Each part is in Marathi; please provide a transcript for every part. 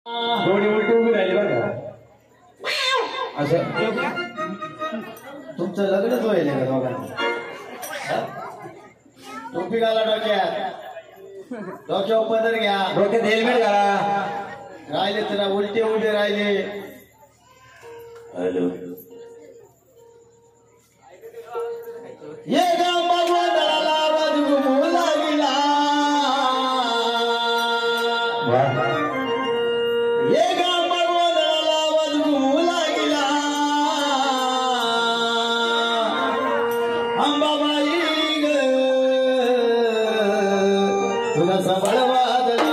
थोडी उलटी उभी राहिली बरं का असं तुमचं लग्नच होईल का दोघांना? टोपी घाला डोक्यात, डोक्यावर पदर घ्या, डोक्यात हेल्मेट घाला. राहिले तर उलटे उभे राहिले. हॅलो ये गाव भगवंताला आवाज घुमू लागला. ये गाव भगवंताला आवाज घुमू लागला. अंबाबाई ग तुला सबळ वाजला.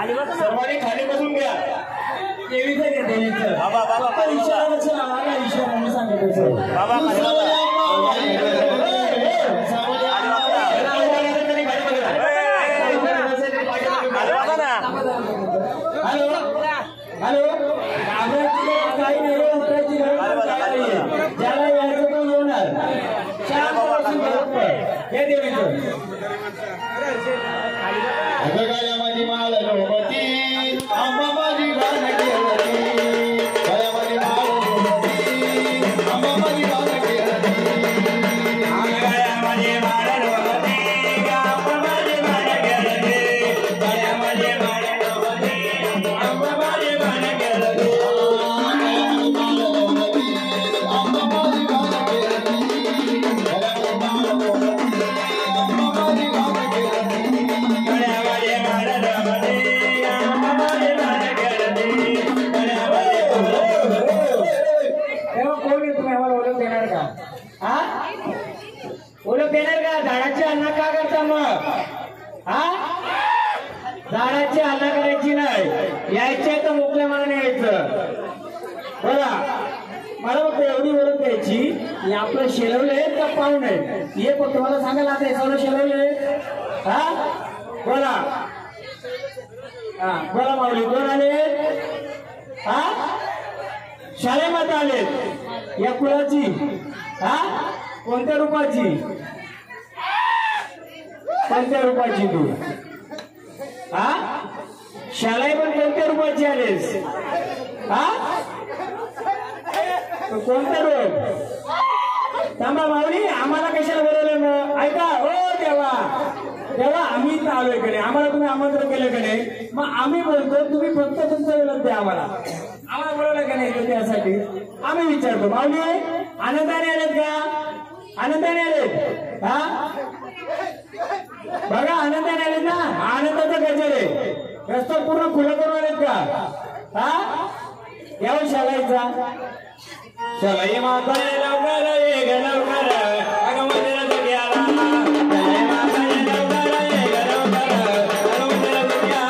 सर्वांनी खाली बसून घ्या. देवीचं घ्या, देवीचं. आता ईश्वराचं नाव आहे, ईश्वराने सांगितलं सर. हॅलो हॅलो, काही नाही, उतरायची गरज नाही. ज्याला यायचं तो येणार. शांत बसून हे देवीचं. गळ्यामध्ये माळ नवती, आंबा माझी गाण केळती. गळ्यामध्ये माळ नवती, आंबा माझी गाण केळती. गळ्यामध्ये माळ नवती, आंबा माझी गाण केळती. गळ्यामध्ये माळ नवती, आंबा माझी गाण केळती. आंबा माझी गाण केळती. गळ्यामध्ये माळ नवती, आंबा माझी गाण केळती. कोण आहे तुम्ही आम्हाला ओळख देणार का? हा, ओळख देणार का? झाडाची अन्न का करता मग? हा, झाडाची अन्न करायची नाही, यायचे तर मोकळ्या मनाने यायचं. बघा, मला फक्त एवढी ओळख द्यायची, हे आपलं शेलवलंय का पाहुणे हे फक्त मला सांगायला. आता हे सगळं शेलवलंय. हा, बोला. हा, बोला माऊली, कोण आले? हा, शाळेमध्ये आलेत. या कुळाची, हा, कोणत्या रूपाची? कोणत्या रूपाची तू? हा, शाळा पण कोणत्या रूपाची आलेस? हा, कोणता रूप? थांबा माऊली, आम्हाला कशाला बोलवलं मग? ऐका हो देवा, तेव्हा आम्ही इथं आलोय का नाही? आम्हाला तुम्ही आमंत्रण केलं का नाही? मग आम्ही बोलतो, तुम्ही फक्त तुमचं विनंती द्या आम्हाला. आम्हाला बोलवलं का नाही त्यासाठी आम्ही विचारतो. माऊली, आनंदाने आलेत का? आनंदाने आलेत? हा, बघा, आनंदाने आलेत ना? आनंदाचा गजर आहे. रस्ता पूर्ण खुला करून आलेत का? हा, यावं शालाईचा. शालाई माता ये लवकर, ये ग लवकर, अगं मंदिरात गेला. शालाई माता ये लवकर, ये ग लवकर, अगं मंदिरात गेला.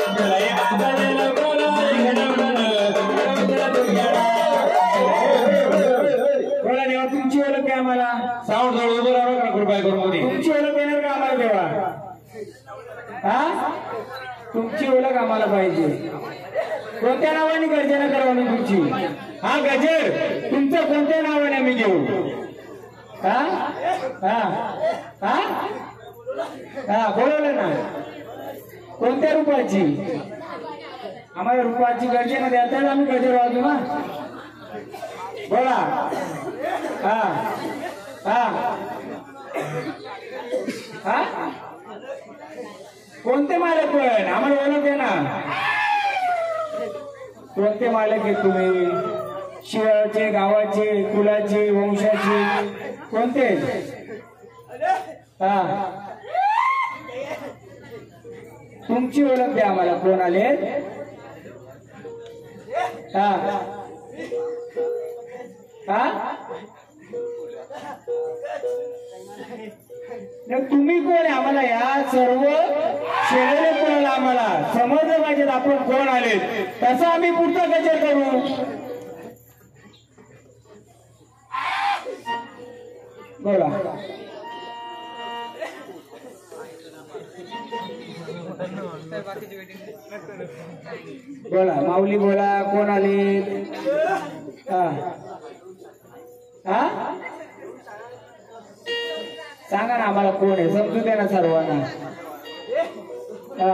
शालाई माता ये लवकर, ये ग लवकर, अगं मंदिरात गेला. बोला देवा, तुमची ओळख आहे आम्हाला. साऊंड जवळ उभं राहा का, कृपया करून कोणी. तुमची ओळख येणार का आम्हाला देवा? हा, तुमची ओळख आम्हाला पाहिजे. कोणत्या नावाने गर्जना करावं मी तुमची? हा, गजर तुमचं कोणत्या नावाने आम्ही घेऊ? हा हा हा हा, बोलवलं ना. कोणत्या रूपाची? आम्हाला रूपाची गर्जना द्या, तर आम्ही गजर वाजू ना. बोला. हा हा हा, कोणते मालक पण आम्हाला ओळख आहे ना? कोणते मालक आहेत तुम्ही? शहराचे, गावाचे, कुलाचे, वंशाचे, कोणते? हा, तुमची ओळख द्या आम्हाला. कोण आले? हा हा, तुम्ही कोण आहे? आम्हाला या सर्व शेजारी कोणाला आम्हाला समजलं पाहिजे आपण कोण आले, तसं आम्ही पुढचा गजर करू. बोला. बोला माऊली, बोला, कोण आले? हा हा, सांगा ना आम्हाला कोण आहे, समजू द्या ना सर्वांना. हा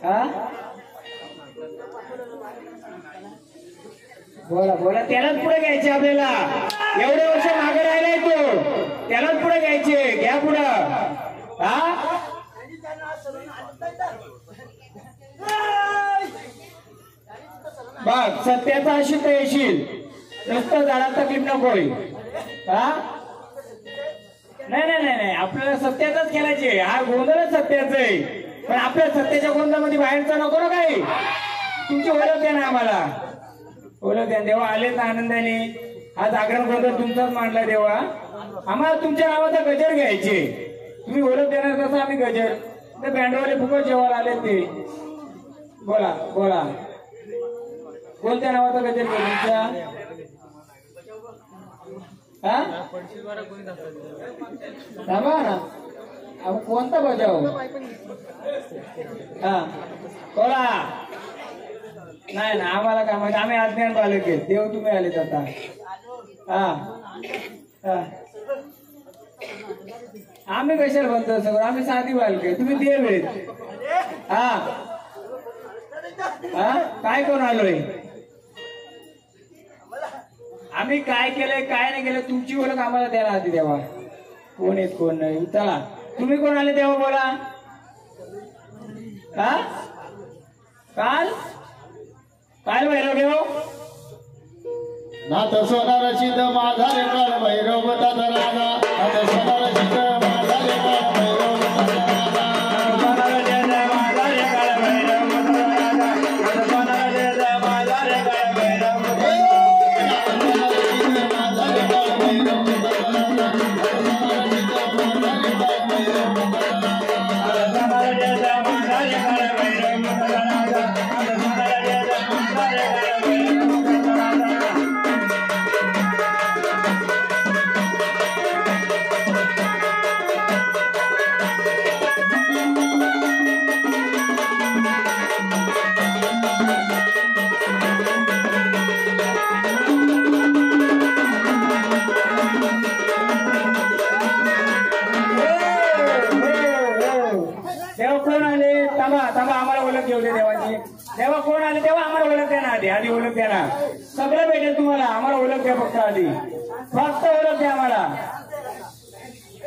हा, बोला बोला. त्यालाच पुढे घ्यायचे आपल्याला. एवढे वर्ष मागे राहिलाय तो, त्यालाच पुढे घ्यायचे. घ्या पुढं. हा, बघ, सत्याचा अशी तर येशील, नुसतं झाडात तकलीफ नको होईल. हा, नाही नाही नाही नाही आपल्याला सत्याचाच खेळायचे. हा गोंधळच सत्याचा आहे, पण आपल्या सत्याच्या गोंधळामध्ये बाहेरचा नको ना काही. तुमची ओळख द्या ना आम्हाला, ओळख द्या. देवा आलेच आनंदाने. हा जागरण गोंधळ तुमचाच मांडला देवा. आम्हाला तुमच्या नावाचा गजर घ्यायचे. तुम्ही ओळख देणार तसं आम्ही गजर. ते बँडवाले फुकट जेवायला आले ते. बोला बोला, कोणत्या नावाचा गजर घ्या तुमच्या? हा थांबा ना, अहो कोणता बजाव? हा बोला. नाही ना आम्हाला काय माहिती, आम्ही अज्ञान बालक आहे. देव तुम्ही आलेत आता. हा हा आम्ही कशाला म्हणतो सगळं, आम्ही साधी बालक आहे, तुम्ही देव आहेत. हा हा काय करून आलोय आम्ही, काय केलंय काय नाही केलं तुमची ओळख आम्हाला द्यायला आधी देवा. कोण आहेत कोण नाही. चला तुम्ही कोण आले देवा बोला. हा काल काल भैरव घेऊ नाथ सोनार सिद्ध माझा रे काळ भैरव दादा राजा. नाथ सोनार सिद्ध माझा रे काळ भैरव दादा राजा. आम्हाला ओळख घेऊ दे देवाची. देवा कोण आले तेव्हा आम्हाला ओळख द्या ना आधी. आधी ओळख द्या ना, सगळं भेटेल तुम्हाला. आम्हाला ओळख द्या फक्त आधी, फक्त ओळख द्या आम्हाला.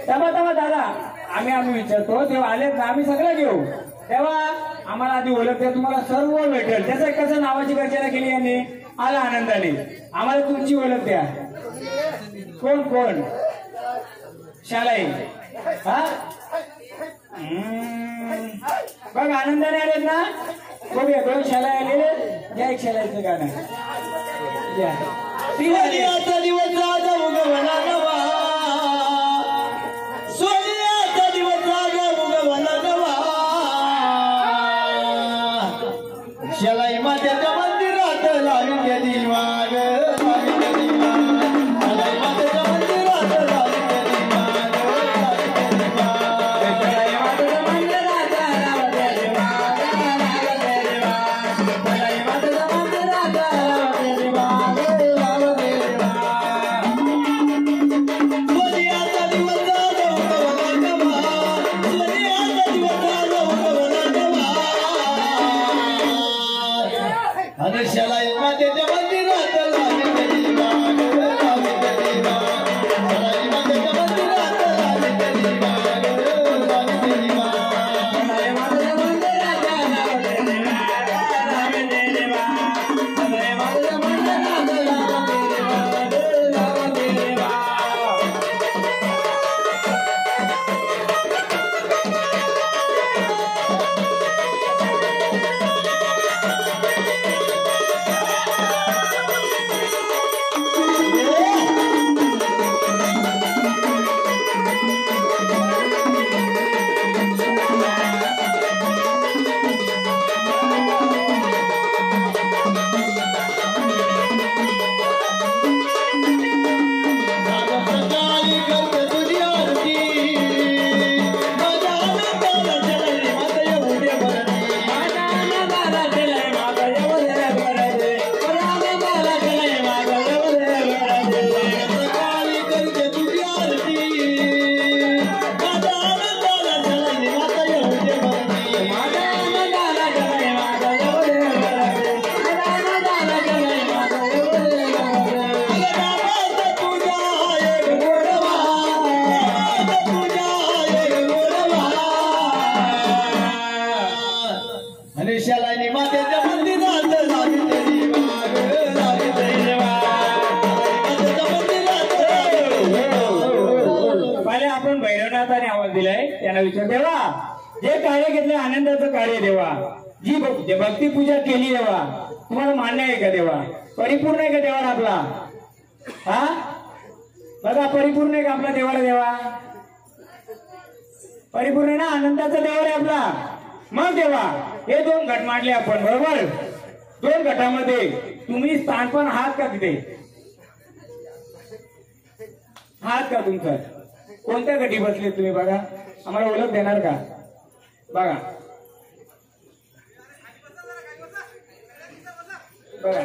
तेव्हा दादा आम्ही विचारतो तेव्हा आलेत ना, आम्ही सगळं घेऊ. तेव्हा आम्हाला आधी ओळख द्या, तुम्हाला सर्व भेटेल. त्याचं कसं नावाची गर्जना केली यांनी, आला आनंदाने. आम्हाला तुमची ओळख द्या. कोण कोण शालाई? हा बघ आनंदाने आलेत ना. बघूया दोन शाला आलेले. घ्या एक शालाचं गाणं घ्या. सोनियाचा दिवस राजा उगवला नवा. सोनियाचा दिवस राजा उगवला नवा. शलाई मातेच्या मंदिरात लावून द्या दिवा ग. विचार देवा जे कार्य घेतले आनंदाचं कार्य देवा जी भक्ती पूजा केली देवा तुम्हाला मान्य आहे का देवा परिपूर्ण आहे का देवाला आपला हा बघा परिपूर्ण आहे का आपला देवाला देवा परिपूर्ण आहे ना आनंदाचा देवा आहे आपला मग देवा हे दोन गट मांडले आपण बरोबर दोन गटामध्ये तुम्ही स्थानपण आहात का तिथे आहात का तुमचं कोणत्या गटी बसले तुम्ही बघा आम्हाला ओळख देणार का बघा बघा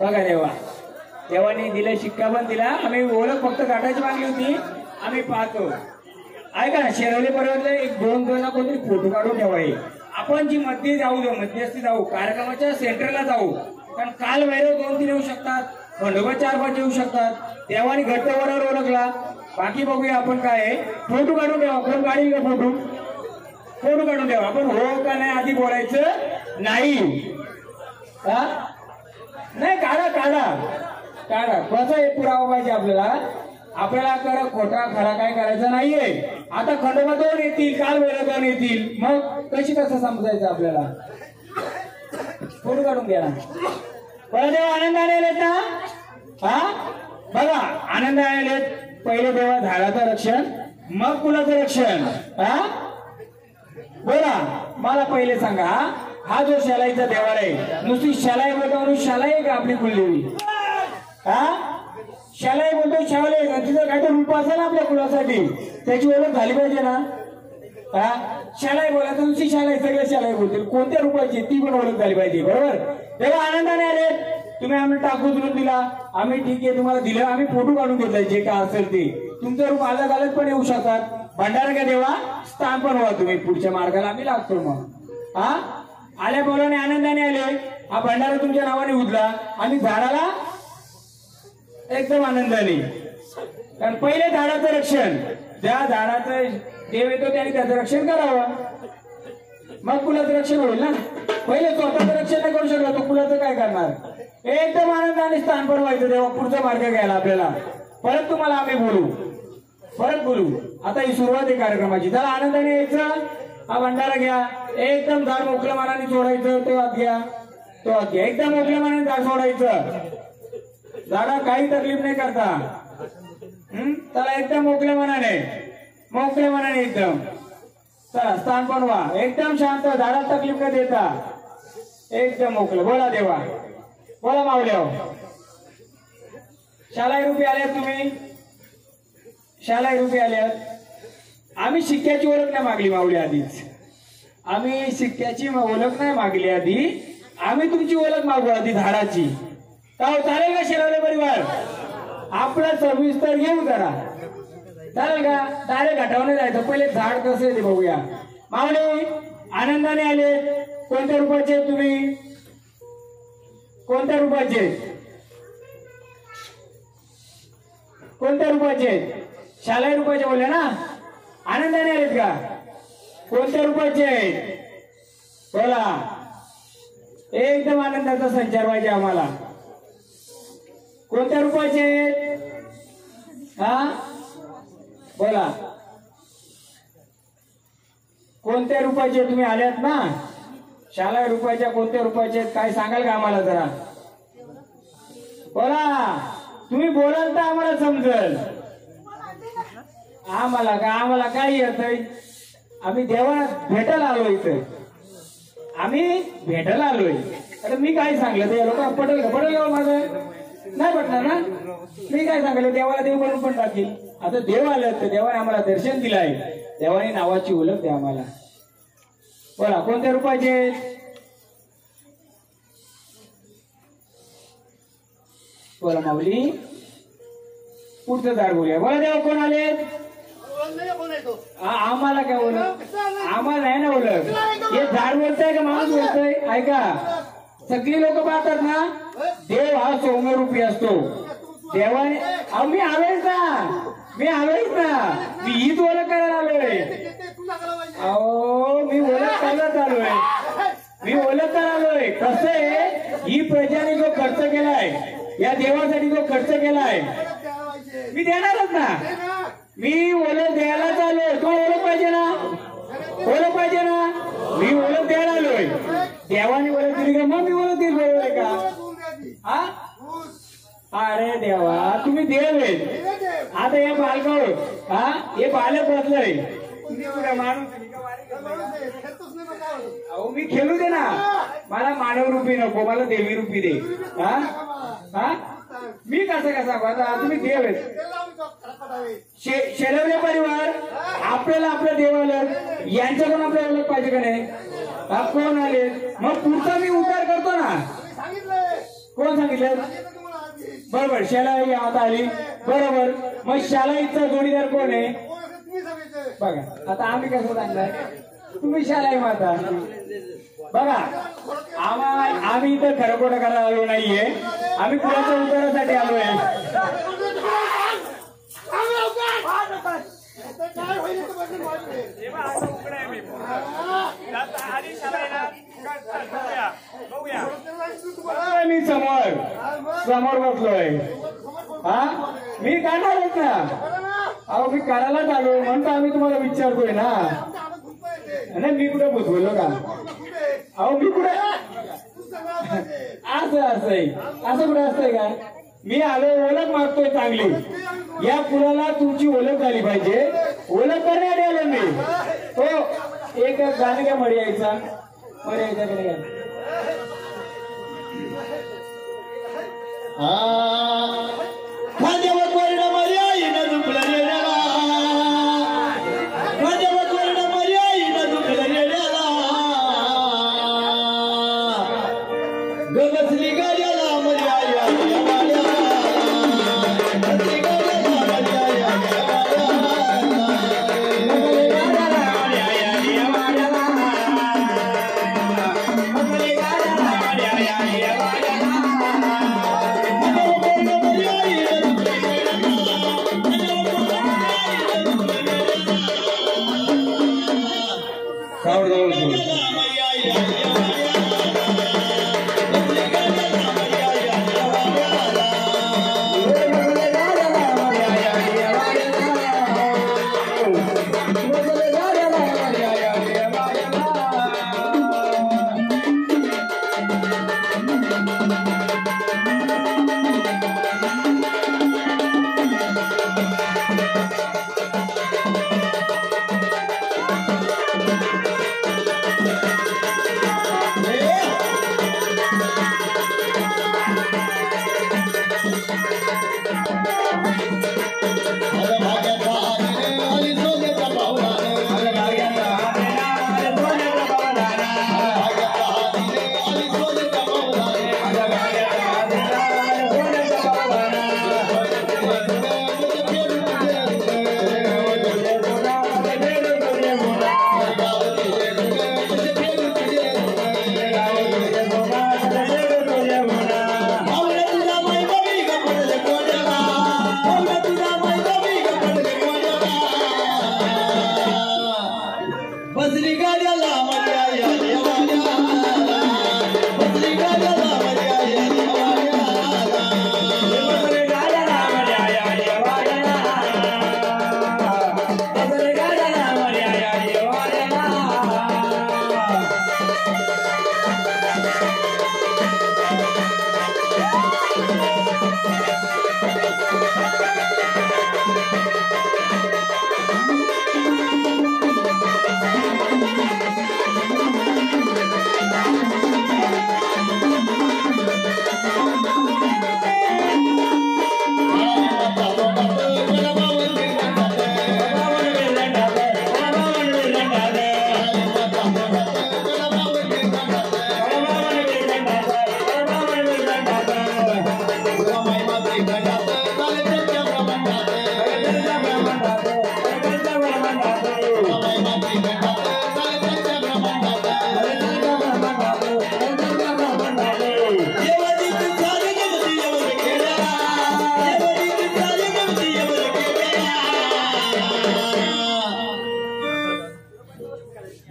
बघा देवा देवाने दिला शिक्का पण दिला आम्ही ओळख फक्त काढायची मागली होती आम्ही पाहतो ऐका ना शेरवली पर्यंत एक दोन जण कोणतरी फोटो काढून ठेवाय आपण जी मध्ये जाऊ मध्यस्थी जाऊ कार्यक्रमाच्या सेंटरला जाऊ कारण काल वैरव 2-3 येऊ शकतात खंडोबा 4-5 येऊ शकतात देवाने घट्टवरावर ओळखला बाकी बघूया आपण काय आहे फोटो काढून ठेवा कोण काढील का फोटो फोटो काढून ठेवा आपण हो का नाही आधी बोलायचं नाही हा नाही काढा काढा काढा कसा एक पुरावा पाहिजे आपल्याला करा खोटा खरा काय करायचा नाहीये आता खंडोबा 2 येतील काल वैरव 2 येतील मग कसं समजायचं आपल्याला फोटो काढून घ्या ना बरं देवा आनंदाने आलेत ना हा बघा आनंदाने आलेत पहिले देवा झाडाचं रक्षण मग कुणाचं रक्षण हा बोला मला पहिले सांगा हा जो शालाईचा देवार आहे नुसती शालाई बोलतो शालाई का आपली कुलदेवी हा शालाई बोलतो शालाई तिचं काहीतरी रूप असेल ना आपल्या कुलासाठी त्याची ओळख झाली पाहिजे ना हा शालाई बोलायचं नुसती शालाई सगळे शालाई बोलतील कोणत्या रूपाची ती पण ओळख झाली पाहिजे बरोबर तेव्हा आनंदाने आले तुम्ही आम्ही टाकू उचलून दिला आम्ही ठीक आहे तुम्हाला दिलं आम्ही फोटो काढून घेतलाय जे काय असेल ते तुमचं रूप अलग अलग पण येऊ शकतात भंडारा का देवा स्थान पण व्हा तुम्ही पुढच्या मार्गाला आम्ही लागतो मग हा आल्या बोलाने आनंदाने आले हा भंडारा तुमच्या नावाने उधला आणि झाडाला एकदम आनंदाने कारण पहिले झाडाचं रक्षण ज्या झाडाचं देव येतो त्याने त्याचं रक्षण करावं मग कुलाचं रक्षण होईल ना पहिले स्वतःचं रक्षण नाही करू शकला तो कुलाचं काय करणार एकदम आनंदाने स्थान पण व्हायचं तेव्हा पुढचा मार्ग घ्यायला आपल्याला परत तुम्हाला आम्ही परत बोलू आता ही सुरुवात आहे कार्यक्रमाची चला आनंदाने यायचं हा भंडारा घ्या एकदम झाड मोकळ्या मनाने सोडायचं तो हात घ्या एकदम मोकळ्या मनाने झाड सोडायचं झाडा काही तकलीफ नाही करता चला एकदम मोकळ्या मनाने एकदम चला स्थान पण व्हा एकदम शांत झाडात तकलीफ न देता एकदम मोकळं बोला देवा बोला माऊल्या शालाई रूपी आल्यात तुम्ही शालाई रूपी आल्यात आम्ही शिक्क्याची ओळख नाही मागली माऊली आधीच आम्ही शिक्क्याची ओळख नाही मागली आधी आम्ही तुमची ओळख मागू आधी झाडाची का चालेल का शेरावले परिवार आपला सविस्तर घेऊ जरा चालेल का डायरेक्ट घाटावने जायचं पहिले झाड कसं आहे ते बघूया माऊली आनंदाने आले कोणत्या रूपाचे तुम्ही कोणत्या रूपाचे शालाई रूपाचे बोलले ना आनंदाने आलेत का कोणत्या रूपाचे आहेत बोला एकदम आनंदाचा संचार पाहिजे आम्हाला कोणत्या रूपाचे आहेत हा बोला कोणत्या रूपाचे तुम्ही आल्यात ना शालाई रूपाच्या कोणत्या रूपाचे काय सांगाल का आम्हाला जरा बोला तुम्ही बोलाल तर आम्हाला समजेल आम्हाला काय येतंय आम्ही देवाला भेटायला आलोय इथे आम्ही भेटायला आलोय आता मी काय सांगलं ते लोक पटेल का माझं नाही पटणार ना मी काय सांगितलं देवाला देव बनवून पण टाकील आता देव आलं तर देवाने आम्हाला दर्शन दिलं आहे देवाने नावाची ओळख द्या आम्हाला बोला कोणत्या रूपाचे बोला माऊली पुढचं झाड बोलूया बोला देवा कोण आले आम्हाला काय ओळख आम्हाला नाही ना ओळख हे झाड बोलतंय का माणूस बोलतोय ऐका सगळी लोक पाहतात ना देव हा सौम्यरूपी असतो देवाने आम्ही आलोय का मी आलोयच ना, मी हीच ओळख करायला आलोय. अहो मी ओळख करत आलोय, मी ओळख करायला आलोय. कसं आहे, ही प्रजाने जो खर्च केलाय, या देवासाठी जो खर्च केलाय, मी देणारच ना. मी ओळख द्यायलाच आलोय. तो ओळख पाहिजे ना, ओळख पाहिजे ना. मी ओळख द्यायला आलोय. देवाने ओळख दिली का मग मी ओळख दिली, बरोबर आहे का? हा, अरे देवा, तुम्ही देव आहेत. आता हे बालकावर, हा, हे बालक बसलंय. अहो मी खेळू दे ना, मला मानव रूपी नको, मला देवी रूपी दे. हा हा, मी कसा आता तुम्ही देव आहेत. शेलवले परिवार आपल्याला आपल्या देवाला यांच्याकडून आपल्याला ओळख पाहिजे का नाही? हा, कोण आले? मग पुढचा मी उद्धार करतो ना. कोण सांगितलं? बरोबर, शालाई आता आली. बरोबर, मग शालाईचा जोडीदार कोण आहे? बघा, आता आम्ही कसं सांगणार, तुम्ही शालाई माता. बघा, आम्ही इथं खरं खोटं करायला आलो नाहीये. आम्ही कुणाच्या उद्धारासाठी आलोय. मी समोर बसलोय. हा, मी काढणारच ना. अहो मी करायलाच आलो म्हणतो, आम्ही तुम्हाला विचारतोय ना. नाही मी कुठे बुजवलो का? अहो मी कुठे, असं कुठे असतंय का? मी आलो, ओळख मागतोय चांगली. या कुणाला तुमची ओळख झाली पाहिजे, ओळख करण्यासाठी आलो मी. तो एक गाणं घ्या, मरी यायचा कडे घ्या. माझ्यावर वर्ण मर्याईनं दुखलं रेड्याला, माझ्यावर वर्ण मर्याईनं दुखलं रेड्याला, गबसली गाड्याला मर्याया वाड्या, बसली गाड्याला मर्याया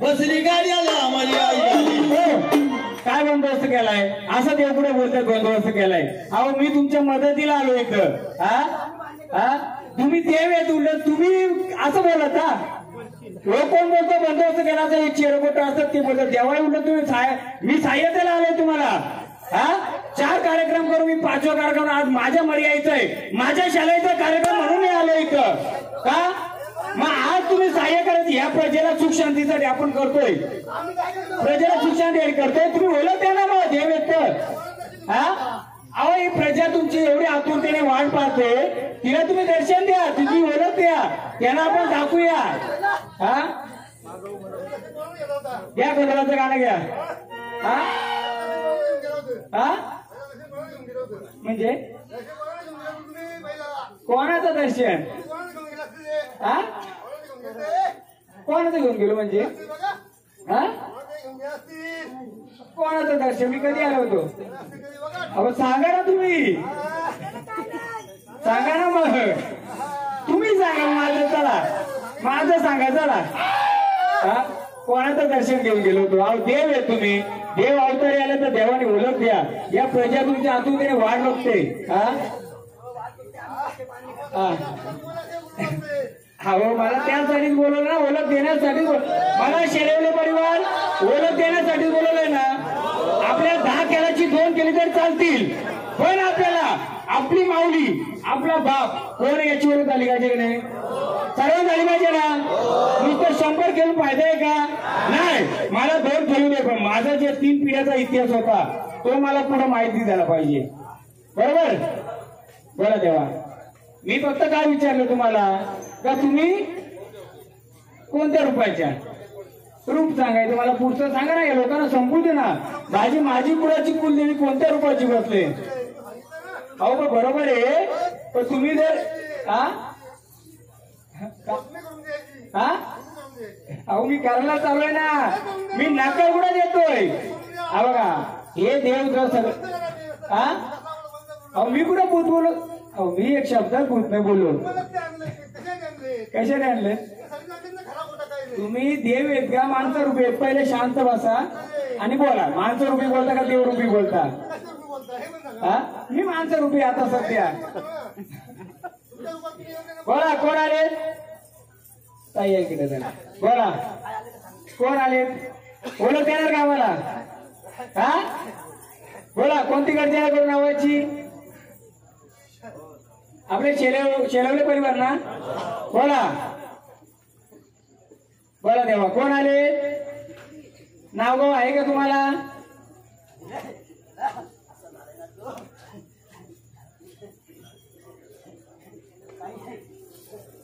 बसली गाड्याला माझी आई आली. काय बंदोबस्त केलाय असं देव कुठे बोलतात बंदोबस्त केलाय. अहो मी तुमच्या मदतीला आलो इथं. तुम्ही देव येत उलट तुम्ही असं बोलत हा. लोक कोण बोलतो बंदोबस्त केला असं एक चिरकोट असतात ते बोलतात. देवा उलट तुम्ही मी सहाय्यतेला आलोय तुम्हाला. 4 कार्यक्रम करू मी 5वा कार्यक्रम आज माझ्या मरी यायचंय. माझ्या शाळेचा कार्यक्रम म्हणून मी आलो इथं. का मग आज तुम्ही सहाय्य करायचं या प्रजेला सुख शांतीसाठी आपण करतोय. प्रजेला सुख शांती करतोय तुम्ही बोलत द्या ना मग देव येत. अहो ही प्रजा तुमची एवढी आतुरतेने वाट पाहते तिला तुम्ही दर्शन द्या. तुम्ही बोलत द्या त्यांना आपण दाखवूया. या गजराचं गाणं घ्या. म्हणजे कोणाचं दर्शन कोणाचं घेऊन गेलो म्हणजे कोणाचं दर्शन मी कधी आलो होतो. अहो सांगा ना तुम्ही सांगा ना मग तुम्ही सांगा माझं चला माझं सांगा चला. कोणाचं दर्शन घेऊन गेलो होतो. अहो देव आहे तुम्ही. देव अवतारी आले तर देवाने ओळख द्या. या प्रजा तुमच्या आतुरतेने वाट बघते. हो मला त्यासाठीच बोलवलं ना ओळख देण्यासाठीच. मला शेरवले परिवार ओळख देण्यासाठीच बोलवलंय ना. आपल्याला 10 केलाची 2 केली तरी चालतील पण आपल्याला आपली माऊली आपला बाप कोण याची ओळख आली पाहिजे की नाही. सर्व झाली पाहिजे ना. नुसतं 100 केलं फायदा आहे का नाही. मला 2 खेळू दे पण माझा जे 3 पिढ्याचा इतिहास होता तो मला पुढे माहिती द्यायला पाहिजे. बरोबर बरं देवा मी फक्त काय विचारलं तुम्हाला का तुम्ही कोणत्या रूपाच्या रूप सांगायचं मला पुढचं सांगा ना. या लोकांना समजू दे ना. माझी कुळाची कुलदेवी कोणत्या रूपाची बसले. अहो पण बरोबर आहे पण तुम्ही जर अहो मी करायला चालूय ना. मी नाकार कुठे देतोय. बघा हे देव जर सगळं अहो मी कुठं भूत बोलू. अहो मी एक शब्द भूत नाही बोललो. कशाने आणले तुम्ही देव आहेत का माणसं रूपी आहेत. पहिले शांत बसा आणि बोला. माणसं रूपी बोलता का देव रूपी बोलता. मी माणसं रूपी आता सध्या. बोला कोण आले ताई इकडे जरा बोला कोण आले ओळख देणार का आम्हाला. बोला कोणती गरजेला करून नावाची आपले शेलवले परिवार ना. बोला बोला देवा कोण आले. नाव गाव आहे का तुम्हाला.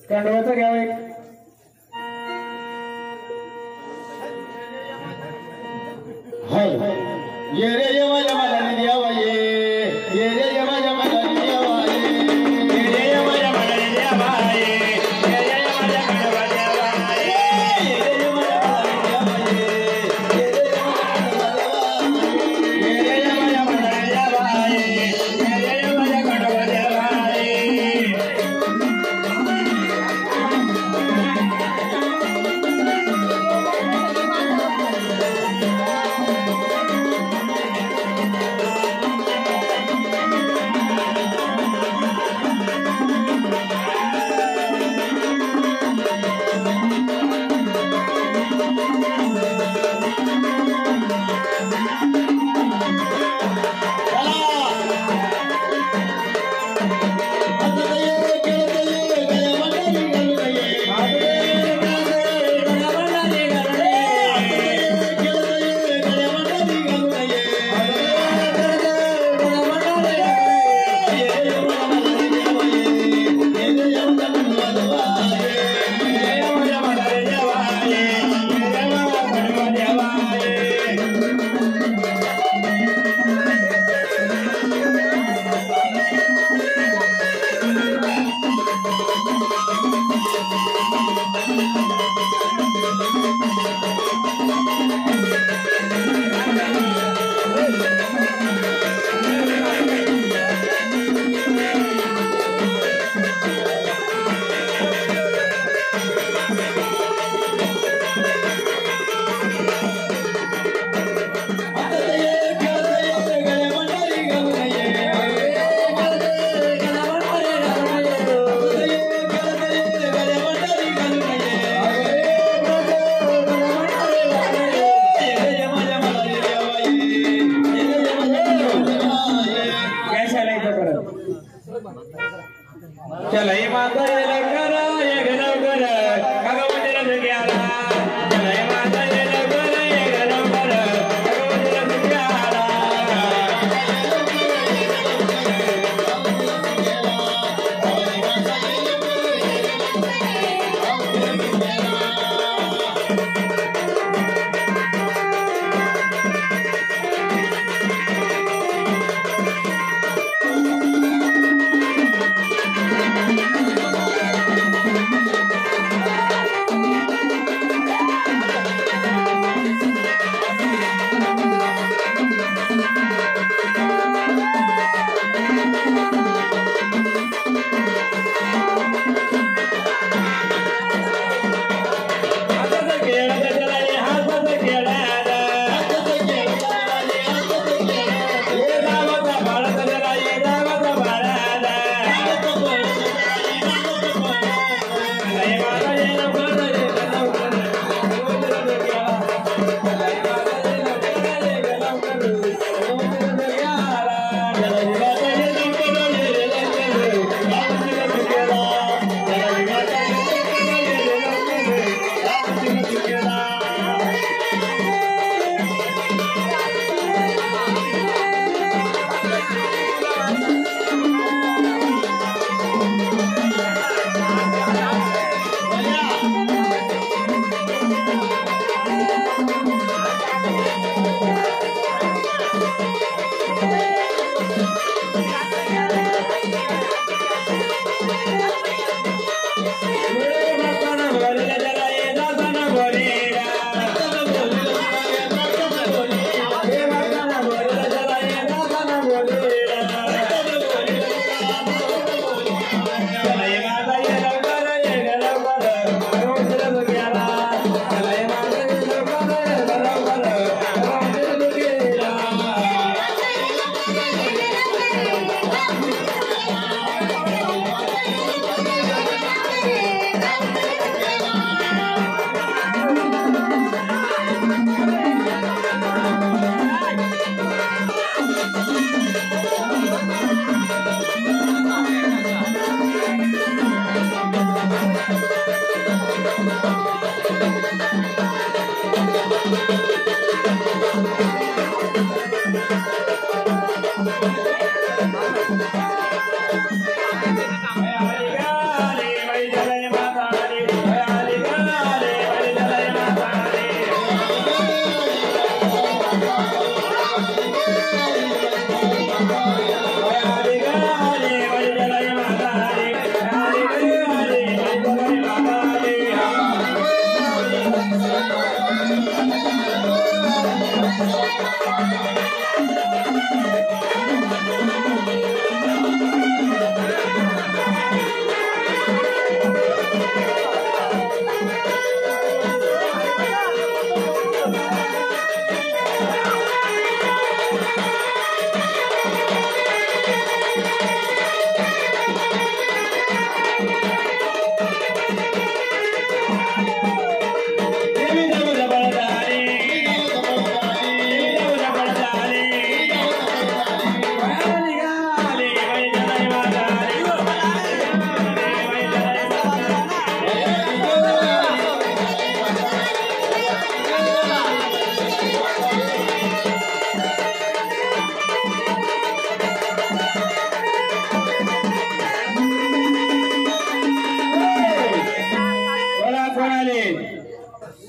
कंडवाचं घ्यावं एक. ये रे ये माझ्या मनाने द्यावा ये रे ये माझ्या मनाने द्यावा ये रे ये माझ्या मनाने द्यावा ये रे ये माझ्या मनाने द्यावा ये रे ये माझ्या मनाने द्यावा ये रे ये माझ्या मनाने द्यावा चलई माता ये लवकर ये लवकर काका मंदिरात गेला चलई माता ये लवकर ये लवकर काका मंदिरात गेला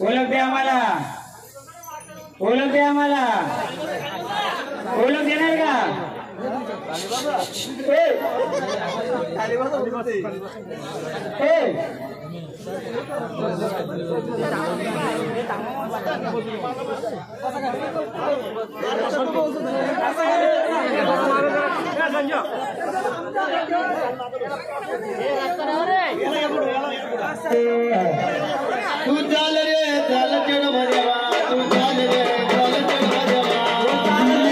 ओळख द्या आम्हाला ओळख द्या आम्हाला ओळख देणार का तू चाल रे चाल चढ भरवा तू चाल रे चाल चढ भरवा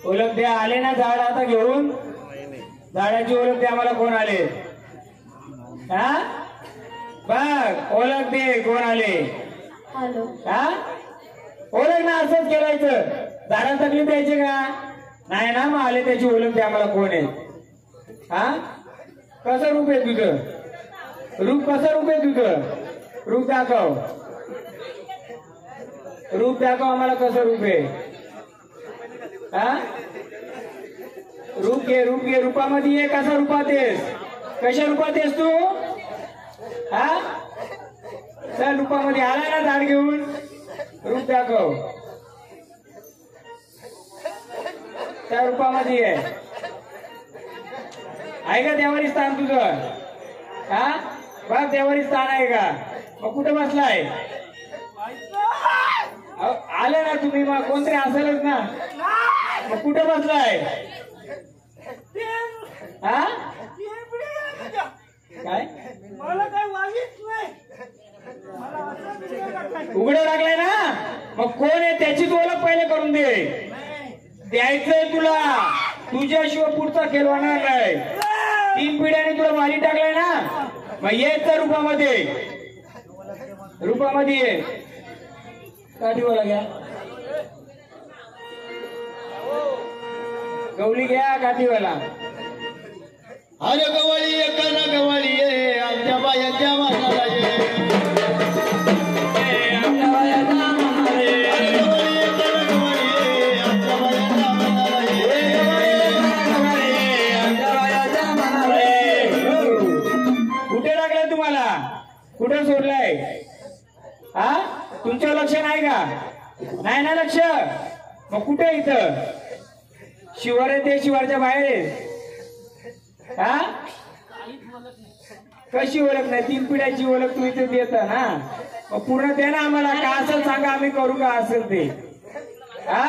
ओळख द्या. आले ना झाड आता घेऊन? झाडाची ओळख द्या मला. कोण आले? हा बघ ओळख दे कोण आले. हा ओळख ना. असंच करायचं. झाडाला तकलीफ द्यायची का नाही ना. मग आले त्याची ओळख द्या मला. कोण आहे? हा कसं रूप आहे तुझं? रूप कसं रूप आहे तुझं? रूप दाखव. रूप दाखव आम्हाला. कसं रूप आहे? हा रूप घे. रूप घे. रूपामध्ये ये. कसा रूपात आहेस? कशा रूपात आहेस तू? हा चल रूपामध्ये आला ना झाड घेऊन. रूप दाखव. त्या रूपामध्ये आहे का देवारी स्थान तुझं? हा बघ देवारी स्थान आहे का? मग कुठं बसलाय? आले ना तुम्ही. मग कोणतरी असेलच ना. मग कुठं बसलाय? हा काय मला काय वागीच नाही. उघडं लागलाय ना. मग कोण आहे त्याची तू ओळख पहिले करून दे. द्यायचंय तुला. तुझ्याशिवाय पुढचा खेळ होणार नाही. 3 पिढ्याने तुला मारी टाकलाय ना. मग येत रूपामध्ये. रूपामध्ये ये. काठीवाला घ्या. गवली घ्या. काठीवाला. अरे गवळी ये कना गवळी ये आमच्या बायाच्या मानाला ये. आमच्या बायाच्या मानाला ये. गवळी ये कना गवळी ये आमच्या बायाच्या मानाला ये. आमच्या बायाच्या मानाला ये. कुठे लागलाय तुम्हाला? कुठे सोडलाय? हा तुमचं लक्ष नाही का? नाही ना लक्ष. मग कुठे इथं? शिवार आहे ते शिवारच्या बाहेर आहे. हा कशी ओळख नाही? 3 पिढ्याची ओळख तू इथे देत ना. मग पूर्ण दे ना आम्हाला. का असेल सांगा आम्ही करू. का असेल ते. हा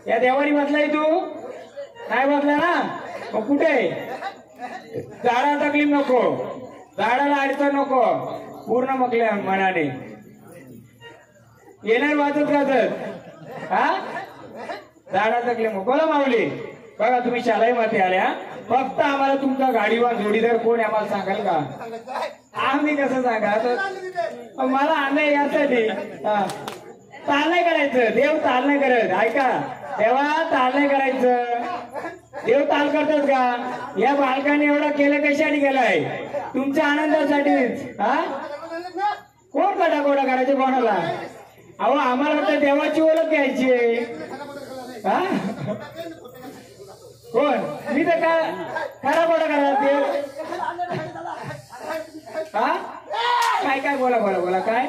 या देवारी बसलाय तू? नाही बसला ना. मग कुठे? झाडा तकलीफ नको. झाडाला अडचण नको. पूर्ण मकल्या मनाने येणार वाचत वाचत. हा झाडा तकलीफ नको. बोला माऊली. बघा तुम्ही शालाई मध्ये आल्या. फक्त आम्हाला तुमचा गाडीवर जोडीदार कोण आहे आम्हाला सांगाल का? आम्ही कसं सांगा? मला आणलंय यासाठी. ताल नाही करायचं. देव ताल नाही करत. ऐका देवा ताल नाही करायचं. देव ताल करतात का? या बालकाने एवढा केलं कशासाठी केलाय? तुमच्या आनंदासाठीच. हा कोण कटाकोटा करायचे कोणाला? अहो आम्हाला वाटतं देवाची ओळख घ्यायची. हा कोण? मी तर काय खरा खोटा करा देव. हा काय काय बोला बोला बोला काय?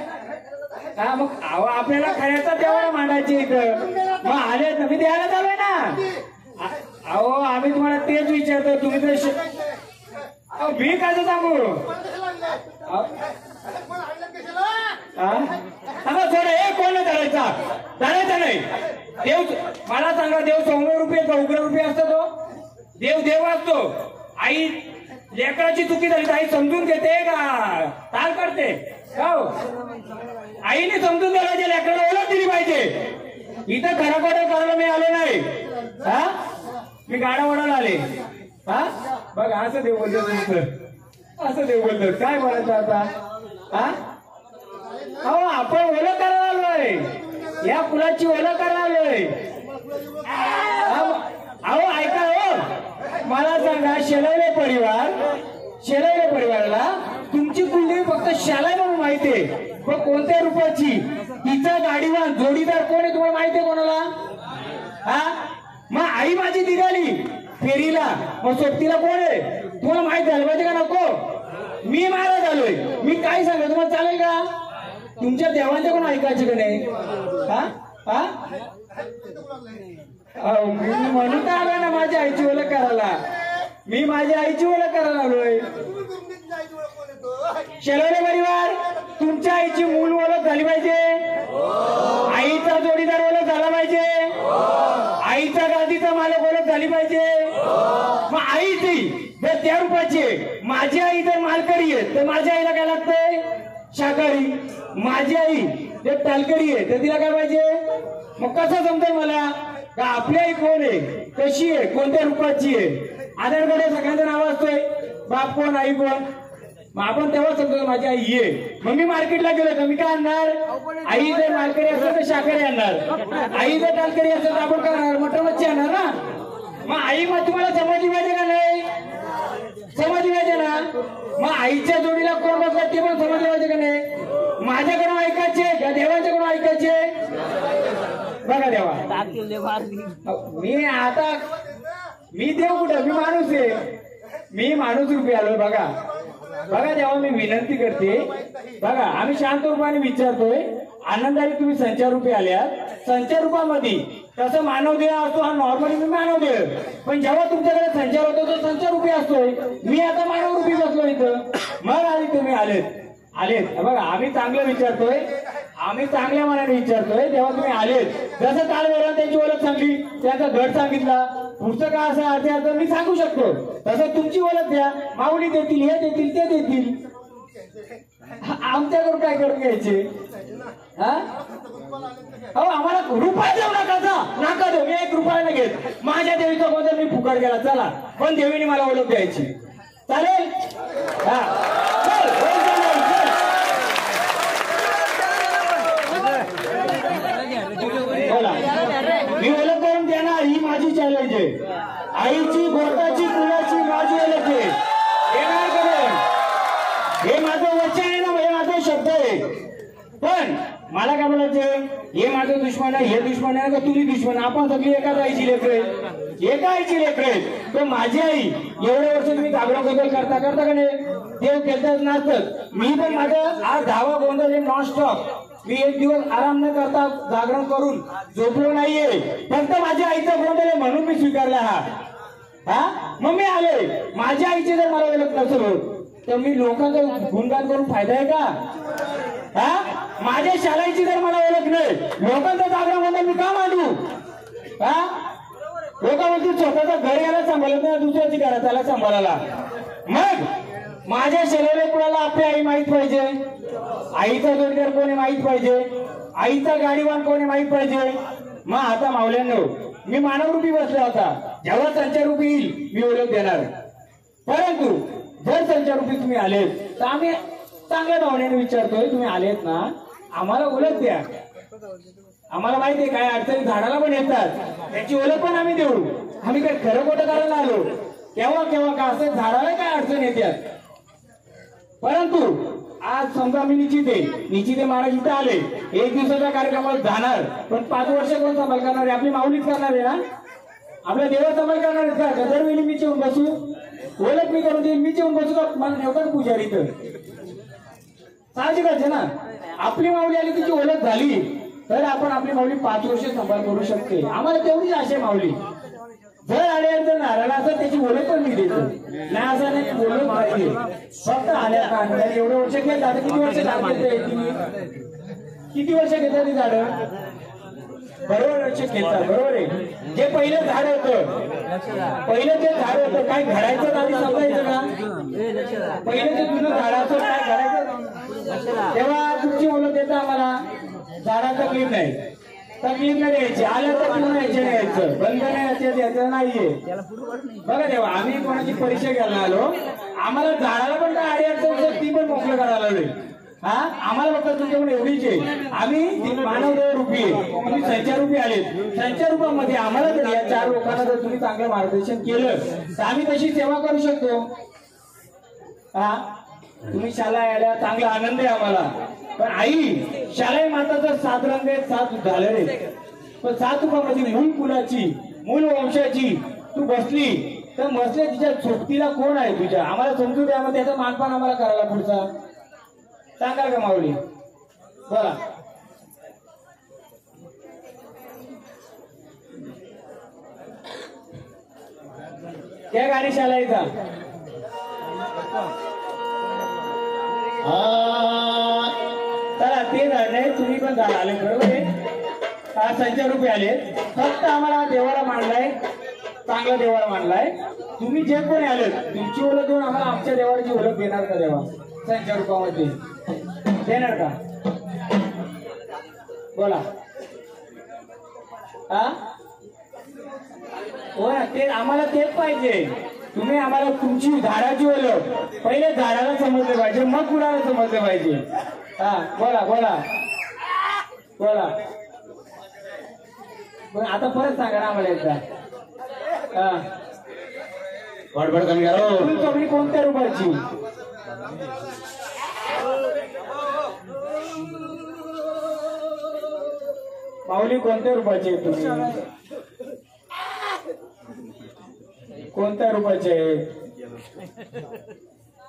हा मग अहो आपल्याला खऱ्याचा देवाला मांडायचे इथं. मग आले तर मी द्यायला चालूय ना. अहो आम्ही तुम्हाला तेच विचारतो. तुम्ही तर मी काय सांगू? थोडं हे कोण धरायचा? धरायचा नाही. देव मला सांगा. देव 100 रुपये का उग्र रुपये असतो तो? देव देव असतो. आई लेकराची चुकी झाली तर आई समजून घेते का ताल करते? हो आईने समजून द्यायला लेकराला ओळख दिली पाहिजे. इथं खराखोटा करायला मी आलो नाही. हा मी गाडा वडाला आले. हा बघा असं देव बोलतो तुमचं. असं देव बोलतो. काय बोलायचं आता? हा अहो आपण ओळख करायला आलोय. या फुलाची ओळख करायला आलोय. अहो ऐका हो. मला सांगा शेलवले परिवाराला तुमची कुंडली फक्त शाला म्हणून माहितीये. पण कोणत्या रूपाची? तिचा गाडीवर जोडीदार कोण आहे तुम्हाला माहितीये कोणाला? हा मग आई माझी निघाली फेरीला. मग सोबतीला कोण आहे तुम्हाला माहित झालं पाहिजे का नको? मी महाराज आलोय. मी काय सांगतो तुम्हाला चालेल का? तुमच्या देवांचे कोण ऐकायचे का नाही? हा हा मी म्हणून तर आलोय ना माझ्या आईची ओळख करायला. मी माझ्या आईची ओळख करायला आलोय. शेलवले परिवार तुमच्या आईची मूळ ओळख झाली पाहिजे. आईचा जोडीदार ओळख झाला पाहिजे. आईचा गादीचा मालक ओळख झाली पाहिजे. मग आईची जर त्या रूपाची आहे. माझी आई जर मालकरी आहे तर माझ्या आईला काय लागतंय? शाकाहारी. माझी आई जर तालकरी आहे तर तिला काय पाहिजे? मग कसं समजेल मला? का आपली आई कोण आहे, कशी आहे, कोणत्या रूपाची आहे. आधार कार्ड सगळ्यांचं नाव असतोय, बाप कोण आई कोण. मग आपण तेव्हा समजतो माझी आई आहे. मग मी मार्केटला गेलो तर मी काय आणणार, आई जर मालकरी असेल तर शाकाहारी आणणार, आई जर टालकरी असेल तर आपण काय आणणार, मटण मच्छी आणणार ना. मग आई मग तुम्हाला समजली पाहिजे का नाही, समजली पाहिजे ना. मग आईच्या जोडीला कोण बसला ते पण समजलं पाहिजे का नाही. माझ्याकडून ऐकायचे का देवाच्याकडून ऐकायचे. बघा देवा मी देव कुठं, मी माणूस आहे, मी माणूस रूपी आलोय. बघा बघा देवा मी विनंती करते. बघा आम्ही शांत रूपाने विचारतोय, आनंदाने तुम्ही संचार रूपी आल्यात. संचार रूपामध्ये तसं मानव देह असतो, हा नॉर्मली मी मानव देह. पण जेव्हा तुमच्याकडे संचार होतो तो संचार रूपी असतोय. मी आता मानव रूपी बसलो इथं. मग आधी तुम्ही आलेत बघा आम्ही चांगलं विचारतोय, आम्ही चांगल्या मनाने विचारतोय. तेव्हा तुम्ही आलेत. जसं काल वरून त्यांची ओळख सांगली, त्यांचा गट सांगितला, पुढचं काय असं अर्थ मी सांगू शकतो. तसं तुमची ओळख द्या, माऊली देतील, हे देतील, ते देतील. आमच्याकडून काय करून घ्यायचे. हो आम्हाला रुपये देऊ नका देऊ. मी 1 रुपया नाही घेत. माझ्या देवीचा गोंधळ मी फुकट गेला चला, पण देवीने मला ओळख द्यायची. चालेल. हा बोला, मी ओळख करून देणार. ही माझी चॅलेंज आहे. आईची, गोटाची, कुणाची माझी ओळख आहे. येणार करून हे माझं वचन आहे ना, हे माझा शब्द आहे. पण मला काय बोलायचं, हे माझं दुश्मन आहे, हे दुश्मन आहे का तुम्ही दुश्मन. आपण सगळी एकाच आईची लेकरं, एका आईची लेकरं. तो माझी आई एवढ्या वर्ष तुम्ही जागरण गोंधळ करता का नाही. देव केलतच नसतच. मी पण माझं आज 10वा गोंधळ हे नॉन स्टॉप. मी 1 दिवस आराम न करता जागरण करून झोपलो नाहीये. फक्त माझ्या आईचा गोंधळ आहे म्हणून मी स्वीकारला हा. मग मी आले. माझ्या आईची जर मला ओळख नसेल होत तर मी लोकांचा गुणगान करून फायदा आहे का. माझ्या शाळेची जर मला ओळख नाही, लोकांचा जागरण गोंधळ मी का मांडू. लोक म्हणतील स्वतःचा घर याला सांभाळत नाही, दुसऱ्याची घरात त्याला सांभाळायला. मग माझ्या शरीराला कुणाला आपली आई माहित पाहिजे, आईचा जोडीदार कोणी माहित पाहिजे, आईचा गाडीवान कोणी माहित पाहिजे. मग आता मावल्यांनो मी मानवरूपी बसला होता. जेव्हा संचाररूपी येईल मी ओळख देणार. परंतु जर संचाररूपी तुम्ही आलेत तर आम्ही चांगल्या भावनेने विचारतोय, तुम्ही आलेत ना आम्हाला ओळख द्या. आम्हाला माहितीये काय अडचणी झाडाला पण येतात, त्याची ओळख पण आम्ही देऊ. आम्ही काय खरं खोटं करायला आलो केव्हा का असं झाडाला काय अडचण येतात. परंतु आज समजा मी निश्चिते महाराज इथं आले, 1 दिवसाच्या कार्यक्रमाला जाणार, पण 5 वर्ष कोण सांभाळ करणार आहे, आपली माऊलीच करणार आहे ना. आपल्या देवा सांभाळ करणार आहेत का. दरवेळी मी येऊन बसू, ओळख मी करून देईल, मी येऊन बसू का मला नेवकर पुजारी इथं. साहजिकच आहे ना. आपली माऊली आली, तिची ओळख झाली तर आपण आपली माऊली 5 वर्ष सांभाळ करू शकते. आम्हाला तेवढीच आशा माऊली. जर अडचण नारळ असं त्याची ओळख पण मी देतो नाही, असं नाही बोलत पाहिजे. फक्त आल्या का एवढे वर्ष घेत आता किती वर्ष घेतात ती झाडं. बरोबर वर्ष घेतात, बरोबर आहे. जे पहिलं झाड होतं, पहिलं जे झाड होतं काय घडायचं आधी समजायचं का. पहिलं जे जुनं झाड असं काय घडायचं, तेव्हा तुमची ओळख देता आम्हाला. झाडाचा क्लीन नाही, तकलीफ नाही द्यायची, आलं तर पूर्ण यायचं, बंद नाही द्यायचं नाहीये. बघा तेव्हा आम्ही कोणाची परीक्षा घ्यायला आलो, आम्हाला झाडाला पण काय अडचण ती पण मोकळं करायला आलोय. आम्हाला फक्त तुमच्याकडून एवढीच आहे, आम्ही मानवदेव रूपी आहे, तुम्ही संचाररूपी आले. संचाररूपामध्ये आम्हाला जर या 4 लोकांना जर तुम्ही चांगलं मार्गदर्शन केलं तर आम्ही तशी सेवा करू शकतो. तुम्ही शाळा यायला चांगला आनंद आहे आम्हाला. पण आई शाळे माताचं 7 रंग आहेत, 7 झाले रे. पण 7 रूपामध्ये मूळ कुलाची, मूळ वंशाची तू बसली तर बसले तिच्या सोबतीला कोण आहे तुझ्या, आम्हाला समजू द्या. मग त्याचा मानपान आम्हाला करायला पुढचा सांगा का माऊली. बोला. त्या गाडी शाळा इथं चला ते नाही, तुम्ही पण झाला आले बरोबर आहे. संचाररूपी आले, फक्त आम्हाला देवाला मांडलाय, चांगला देवाला मांडलाय. तुम्ही जे कोणी आले तुमची ओळख देऊन आम्हाला आमच्या देवाची ओळख देणार का देवा संचाररूपामध्ये देणार का. बोला. हो ना, ते आम्हाला तेच पाहिजे. तुम्ही आम्हाला तुमची झाडाची ओळख पहिले झाडाला समजलं पाहिजे, मग कुणाला समजलं पाहिजे. हा बोला बोला बोला. आता परत सांगा ना आम्हाला एकदा. हा बडबड कमी करा. कमी कोणत्या रुपयाची? माऊली कोणत्या रुपयाची आहे तुम्ही? कोणत्या रुपयाचे आहे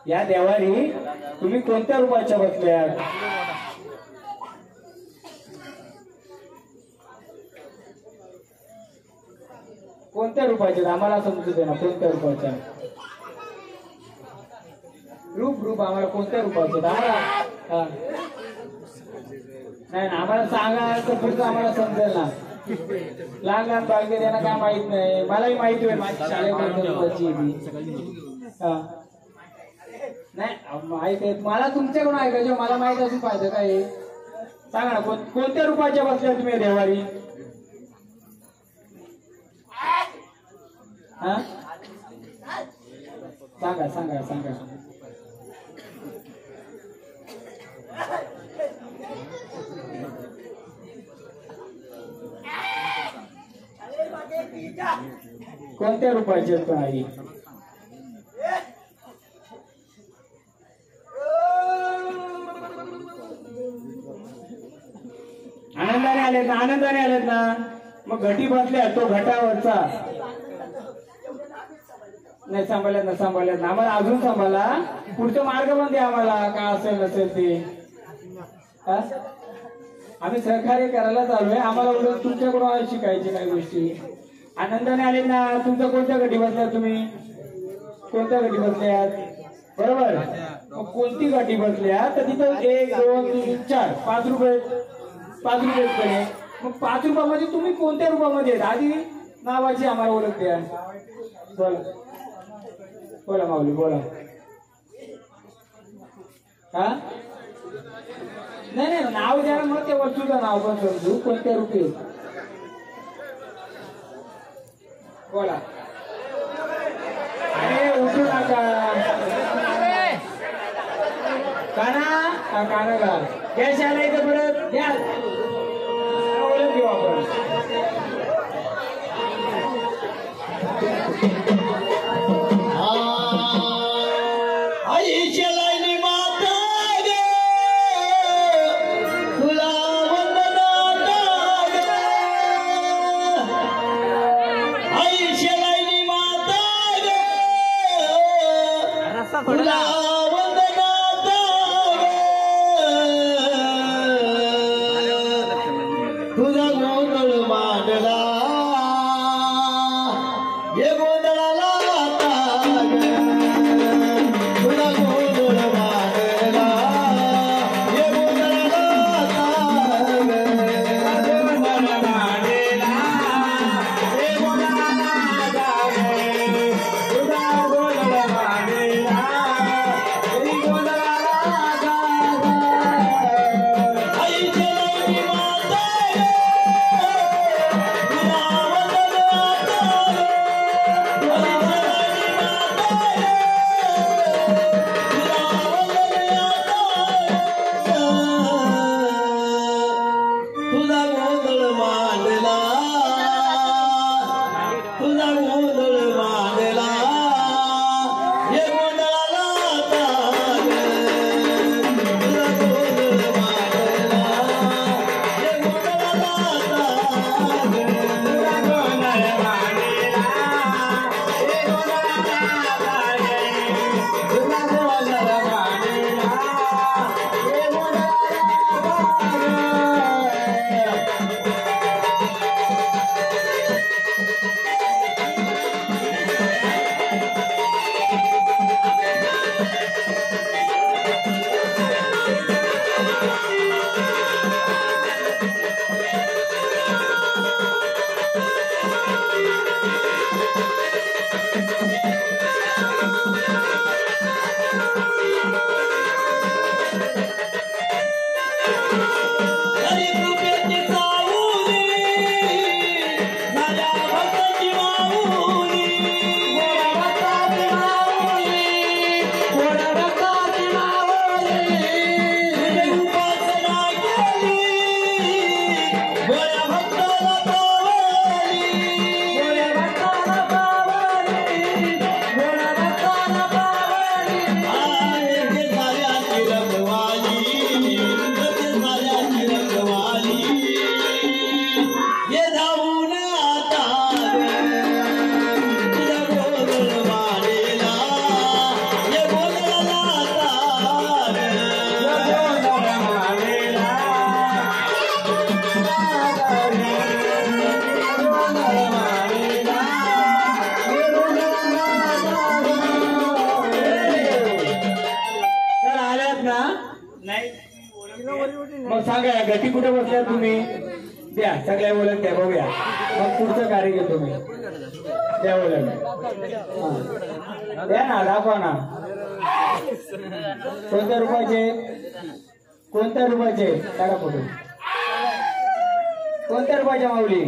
या देवारी? तुम्ही कोणत्या रुपयाच्या बसल्यात? कोणत्या रुपयाचे आम्हाला समजू दे ना. कोणत्या रुपयाच्या? रूप आम्हाला कोणत्या रुपयाचे आम्हाला? नाही ना, आम्हाला सांगा तर पुढचं आम्हाला समजेल ना. लहान लहान बालके त्यांना काय माहित नाही. मलाही माहिती होईल माझी शाळेमध्ये नाही माहित आहे मला. तुमच्याकडून ऐकायचं मला माहित असून पाहिजे काय? सांगा ना कोणत्या रुपयाच्या बसल्या तुम्ही देवारी? हा सांगा सांगा सांगा. कोणत्या रुपयाचे पण आई? आनंदाने आलेत ना? आनंदाने आलेत ना? मग घटी बसल्या तो घटावरचा नाही सांभाळल्यात ना? सांभाळल्यात ना? आम्हाला अजून सांभाळा. पुढचं मार्ग पण द्या आम्हाला, काय असेल नसेल ते. आम्ही सहकार्य करायला चालू आहे. आम्हाला उलट तुमच्याकडून शिकायची काही गोष्टी. आनंदाने आले ना? तुमच्या कोणत्या गटी बसल्यात तुम्ही? कोणत्या गटी बसल्यात? बरोबर. मग कोणती गटी बसल्या तर तिथं 1 2 3 4 5 रुपये 5 रुपये. मग 5 रुपयामध्ये तुम्ही कोणत्या रुपयामध्ये आधी नावाची आम्हाला ओळख द्या. बोला बोला माऊली बोला. हा नाही नाही नाव द्या ना, मग त्या वस्तूचं नाव पण समजू. कोणत्या रुपये बोला. अरे उठू नका काना का गॅस आला इथं परत द्या. ओळख घेऊ आपण. तुझा गोंधळ मांडला ये गोंधळाला तुझा गोंधळ मांडला ये गोंधळाला हरी कृपेची सावली माझ्या भक्ताची माऊली सांगा गटी कुठे बसल्या तुम्ही द्या सगळ्या ओळख द्या बघूया मग पुढचं कार्य घेतो मी द्या ओळख द्या ना दाखवा ना कोणत्या रुपयाचे काढा फोटो कोणत्या रुपयाच्या माऊली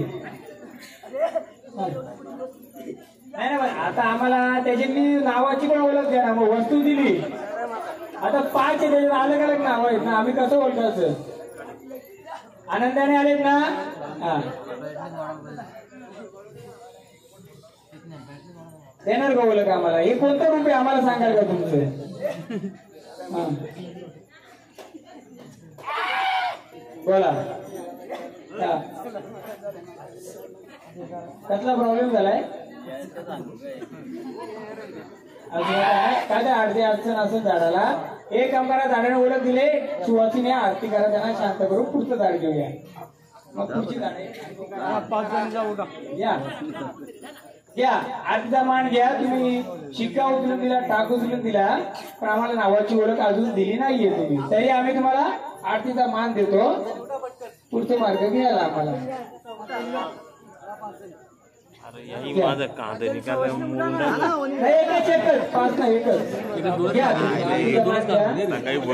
नाही ना आता आम्हाला त्याची मी नावाची पण ओळख द्या ना मग वस्तू दिली आता 5 आहे त्याच्यात अलग अलग नाव आहेत ना आम्ही कसं ओळखायचं आनंदाने आलेत ना हा देणार का ओळख आम्हाला हे कोणतं रूप आहे आम्हाला सांगाल का तुमचं हा बोला कसला प्रॉब्लेम झालाय काय आरती अडचण असेल झाडाला एक काम करा झाडाने ओळख दिले सुवासीने आरती करा त्यांना शांत करू पुढचं झाड घेऊया मग पुढची झाडे घ्या आरतीचा मान घ्या तुम्ही शिक्का उचलून दिला टाक उचलून दिला पण आम्हाला नावाची ओळख अजून दिली नाहीये तुम्ही तरी आम्ही तुम्हाला आरतीचा मान देतो पुढचा मार्ग घ्यायला आम्हाला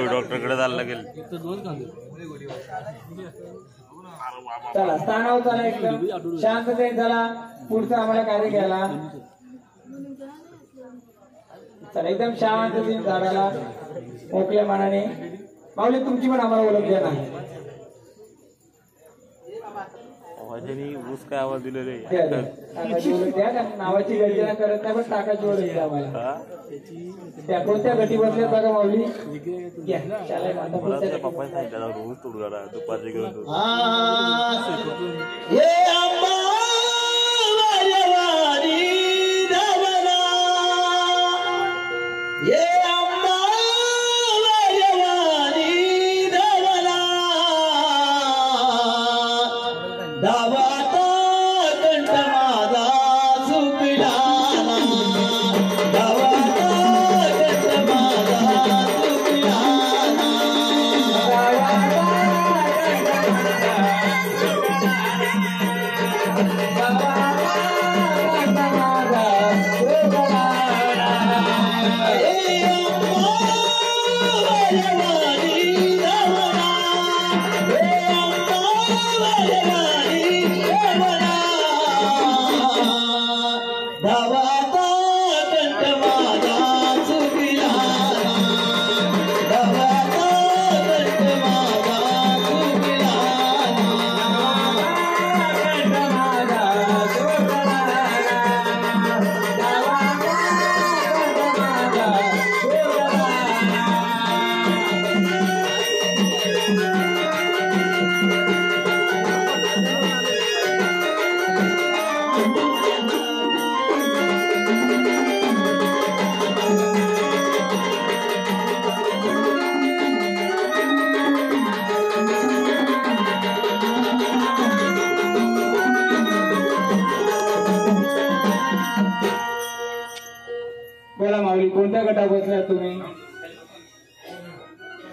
डॉक्टरकडे जायला लागेल चला स्थानावर चला एकदम शांततेत झाला पुढचं आम्हाला कार्य घ्यायला चला एकदम शांततेत झाडाला मोकळ्या मनाने माऊली तुमची पण आम्हाला ओळख द्या ना ऊस काय आवाज दिलेले टाकाची ओळख द्या नावाची गर्जना करत नाही पण टाकाची ओळख द्या आम्हाला त्या कोणत्या गटी बसल्या बघा माऊली घ्या पप्पा सांगितलं रोज तोडला दुपारचे घेऊन बोला माऊली कोणत्या गटात बसल्या तुम्ही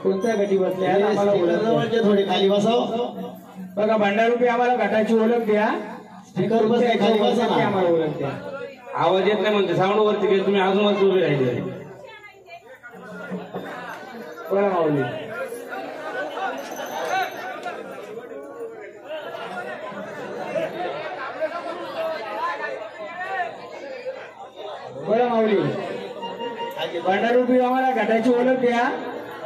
कोणत्या गटी बसल्या आम्हाला ओळख थोडी खाली बसाव बघा भंडारूपी आम्हाला गटाची ओळख द्या स्पीकर खाली बसा आम्हाला ओळख द्या आवाज येत नाही म्हणते साऊंड वरती गेले तुम्ही अजून वरती उभे राहिले बोला माऊली बोला माऊली भंडारूपी आम्हाला गटाची ओळख द्या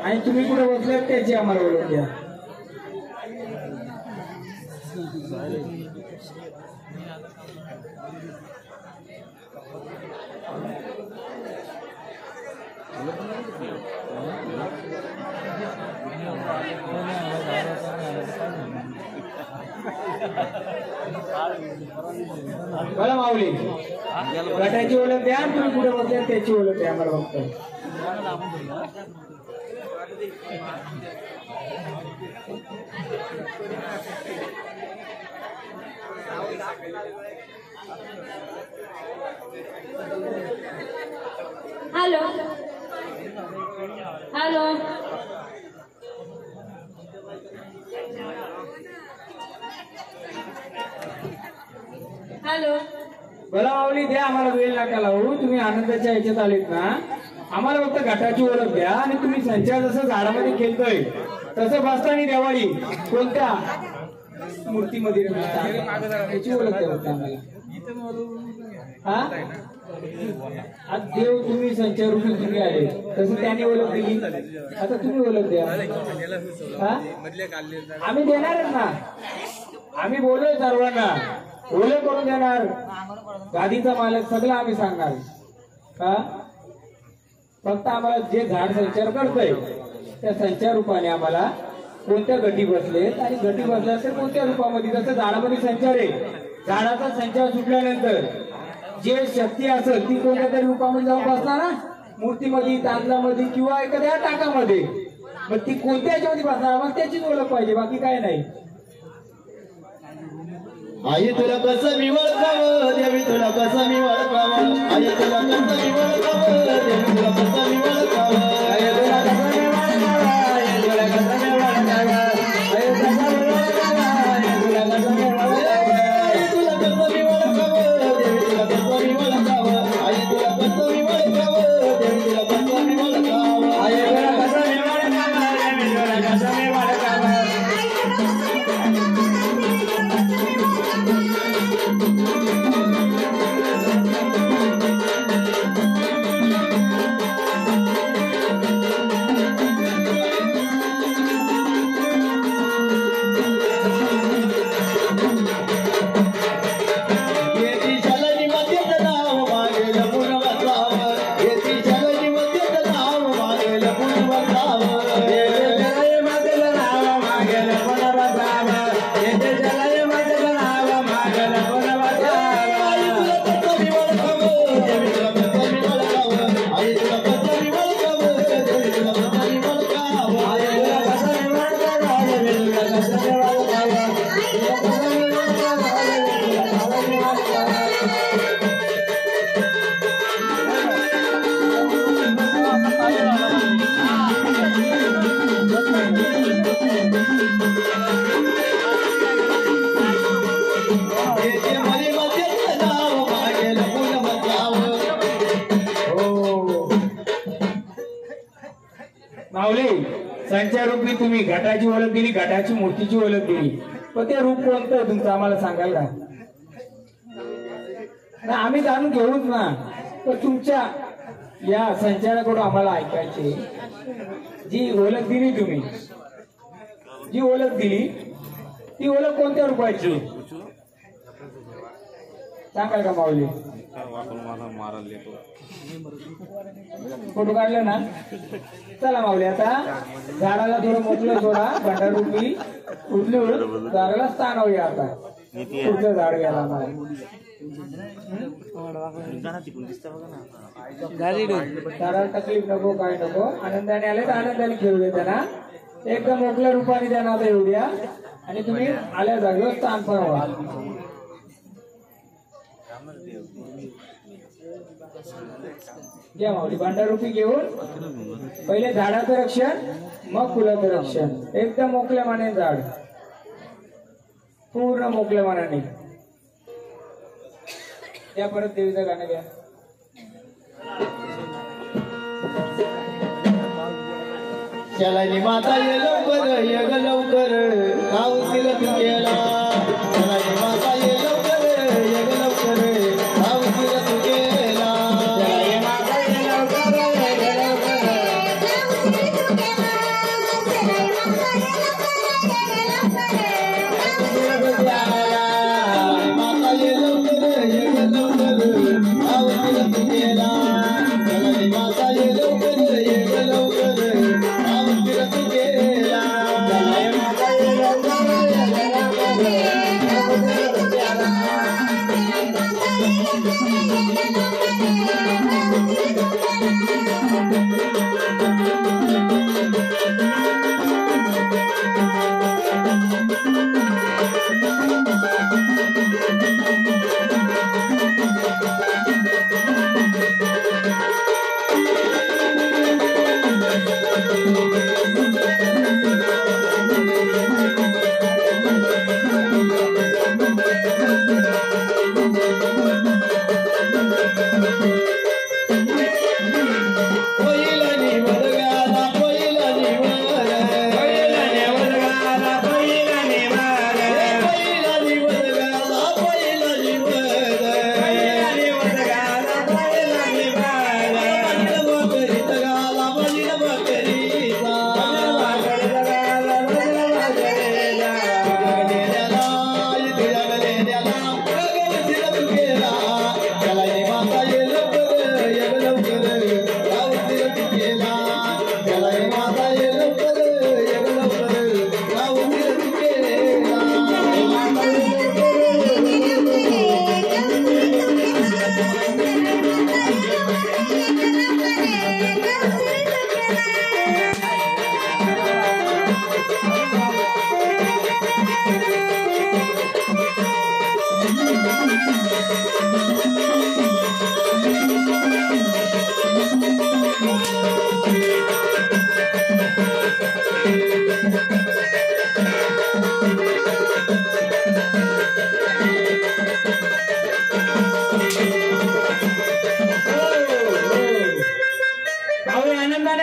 आणि तुम्ही कुठे बसले त्याची आम्हाला ओळख द्या बोला माऊली गटाची ओळख द्या तुम्ही कुठे बसले त्याची ओळख द्या आम्हाला बघतो हॅलो हॅलो हॅलो बोला माऊली द्या, आम्हाला वेळ नका लावू. तुम्ही आनंदाच्या ह्याच्यात आलेत ना, आम्हाला फक्त घाटाची ओळख द्या. आणि तुम्ही संचार जसं झाडामध्ये खेळतोय तसं बसताना दिवाळी कोणत्या मूर्तीमध्ये त्याची ओळख द्या फक्त आम्हाला. हा आज देव तुम्ही संचार रूपी तुम्ही आले तसं त्यांनी ओळख दिली, आता तुम्ही ओळख द्या. हा आम्ही देणारच ना, आम्ही बोललोय सर्वांना ओळख करून देणार. गादीचा मालक सगळं आम्ही सांगणार. हा फक्त आम्हाला जे झाड संचार करतोय त्या संचार रूपाने आम्हाला कोणत्या गटी बसलेत आणि गटी बसल्या तर कोणत्या रूपामध्ये. जसं झाडामध्ये संचार आहे, झाडाचा संचार सुटल्यानंतर जे शक्ती असेल ती कोणत्या तरी रूपामध्ये जाऊन बसणार ना, मूर्तीमध्ये, तांदळामध्ये किंवा एखाद्या टाकामध्ये. मग ती कोणत्या याच्यामध्ये बसणार मग त्याचीच ओळख पाहिजे, बाकी काय नाही. आई तुला कसं मी ओळखावं, देवी तुला कसं मी ओळखावं. आई तुला कसं मी ओळखावं, देवी तुला कसं मी ओळखावं. आई तुला कसं मी ओळखावं, आई तुला कसं मी ओळखावं. आई तुला कसं मी ओळखावं, आई तुला कसं मी ओळखावं. आई तुला कसं मी ओळखावं, देवी तुला कसं मी ओळखावं. आई तुला कसं मी ओळखावं, देवी तुला कसं मी ओळखावं. आई तुला कसं मी ओळखावं, देवी तुला कसं मी ओळखावं. येती शालानी मध्येचं नाव मागे लपून बसावं. येती शालानी मध्येचं नाव मागे लपून बसावं. येते माझं नाव मागे लपून बसावं. येते जलय माझं नाव मागे लपून आई बसावं. तुला कसं मी ओळखावं, देवी तुला कसं मी ओळखावं. आई तुला कसं मी ओळखावं, देवी तुला कसं मी ओळखावं. आई तुला कसं मी ओळखावं, देवी तुला कसं मी ओळखावं. तुला कसं मी ओळखावं, देवी तुला कसं मी ओळखावं. येते मरी मध्येचं नाव मागे लपून बसावं. हो माऊली, संचारूपी तुम्ही घटाची ओळख दिली, घटाची मूर्तीची ओळख दिली, पण ते रूप कोणतं आहे तुमचं आम्हाला सांगाल का? ना आम्ही जाणून घेऊच ना, तर तुमच्या या संचाराकडून आम्हाला ऐकायचे. जी ओळख दिली तुम्ही, जी ओळख दिली ती ओळख कोणत्या रूपाची सांगाल का माऊली? फोटो काढले ना? चला माऊली, आता झाडाला थोडं मोकळं सोडा. भंडारूपी उठल्यावर झाडाला स्थान होऊया. आता पुढचं झाड घ्यायला आम्हाला. झाडाला तकलीफ नको, काय नको. आनंदाने आले तर आनंदाने खेळू दे त्यांना. एकदम मोकळ्या रूपाने त्यांना आता येऊ द्या आणि तुम्ही आल्या जागेवर स्थान पण व्हा. घ्या माऊली, भांडारूपी घेऊन पहिले झाडाचं रक्षण, मग फुलाचं रक्षण. एकदम मोकळ्या माने झाड, पूर्ण मोकळ्या मानाने. त्या परत देवीचं गाणं घ्या. शालानी माता ये लवकर, ये ग लवकर, गाव तिलक केला. शालानी माता ये लवकर, ये ग लवकर, गाव तिलक केला. जय माता ये लवकर, ये लवकर. शालानी माता ये लवकर, ये ग लवकर, गाव तिलक केला. शालानी माता ये लवकर, ये ग लवकर, गाव तिलक केला. जय माता ये लवकर, ये लवकर.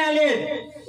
आलेत